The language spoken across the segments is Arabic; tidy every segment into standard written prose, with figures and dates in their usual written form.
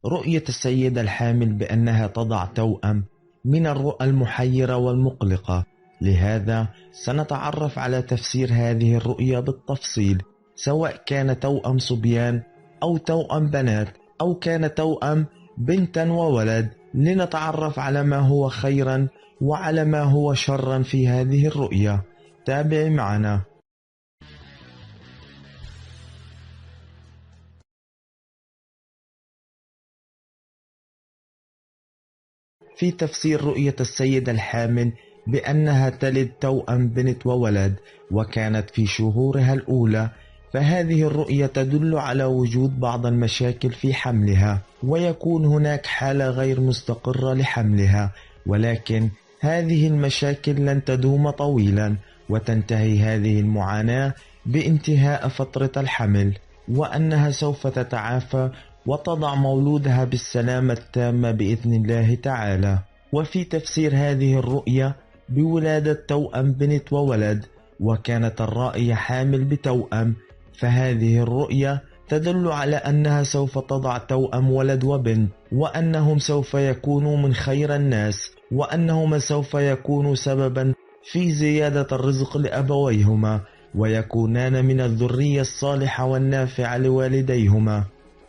رؤية السيدة الحامل بأنها تضع توأم من الرؤى المحيرة والمقلقة. لهذا سنتعرف على تفسير هذه الرؤية بالتفصيل، سواء كان توأم صبيان أو توأم بنات أو كان توأم بنتا وولد، لنتعرف على ما هو خيرا وعلى ما هو شرا في هذه الرؤية. تابع معنا. في تفسير رؤية السيدة الحامل بأنها تلد توأم بنت وولد وكانت في شهورها الأولى، فهذه الرؤية تدل على وجود بعض المشاكل في حملها، ويكون هناك حالة غير مستقرة لحملها، ولكن هذه المشاكل لن تدوم طويلا، وتنتهي هذه المعاناة بانتهاء فترة الحمل، وأنها سوف تتعافى وتضع مولودها بالسلامة التامة بإذن الله تعالى. وفي تفسير هذه الرؤية بولادة توأم بنت وولد، وكانت الرائية حامل بتوأم، فهذه الرؤية تدل على أنها سوف تضع توأم ولد وبنت، وأنهم سوف يكونوا من خير الناس، وأنهما سوف يكونوا سببا في زيادة الرزق لأبويهما، ويكونان من الذرية الصالحة والنافعة لوالديهما.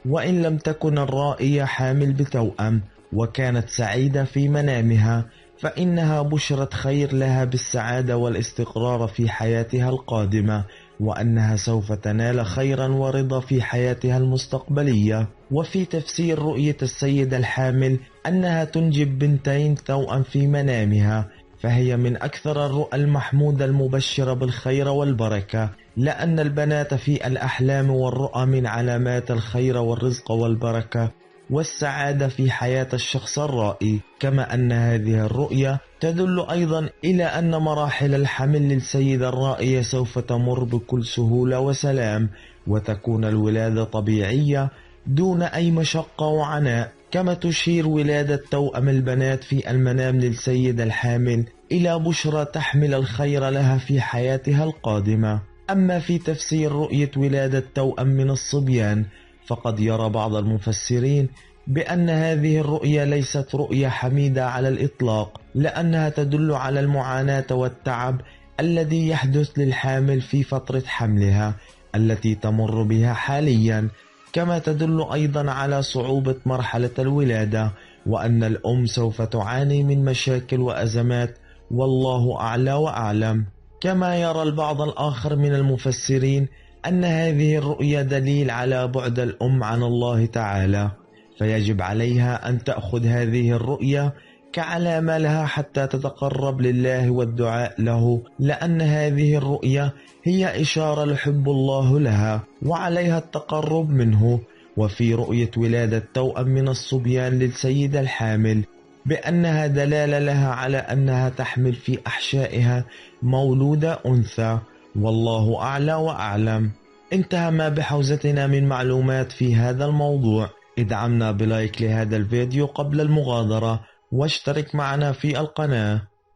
وإن لم تكن الرائية حامل بتوأم وكانت سعيدة في منامها، فإنها بشرة خير لها بالسعادة والاستقرار في حياتها القادمة، وأنها سوف تنال خيرا ورضا في حياتها المستقبلية. وفي تفسير رؤية السيدة الحامل أنها تنجب بنتين توأم في منامها، فهي من أكثر الرؤى المحمودة المبشرة بالخير والبركة، لأن البنات في الأحلام والرؤى من علامات الخير والرزق والبركة والسعادة في حياة الشخص الرائي. كما أن هذه الرؤية تدل أيضا إلى أن مراحل الحمل للسيدة الرائية سوف تمر بكل سهولة وسلام، وتكون الولادة طبيعية دون أي مشقة وعناء. كما تشير ولادة توأم البنات في المنام للسيدة الحامل إلى بشرى تحمل الخير لها في حياتها القادمة. أما في تفسير رؤية ولادة توأم من الصبيان، فقد يرى بعض المفسرين بأن هذه الرؤية ليست رؤية حميدة على الإطلاق، لأنها تدل على المعاناة والتعب الذي يحدث للحامل في فترة حملها التي تمر بها حاليا، كما تدل أيضا على صعوبة مرحلة الولادة، وأن الأم سوف تعاني من مشاكل وأزمات، والله أعلى وأعلم. كما يرى البعض الآخر من المفسرين أن هذه الرؤية دليل على بعد الأم عن الله تعالى، فيجب عليها أن تأخذ هذه الرؤية كعلامة لها حتى تتقرب لله والدعاء له، لأن هذه الرؤية هي إشارة لحب الله لها وعليها التقرب منه. وفي رؤية ولادة توأم من الصبيان للسيدة الحامل بأنها دلالة لها على أنها تحمل في أحشائها مولودة أنثى، والله أعلى وأعلم. انتهى ما بحوزتنا من معلومات في هذا الموضوع. ادعمنا بلايك لهذا الفيديو قبل المغادرة، واشترك معنا في القناة.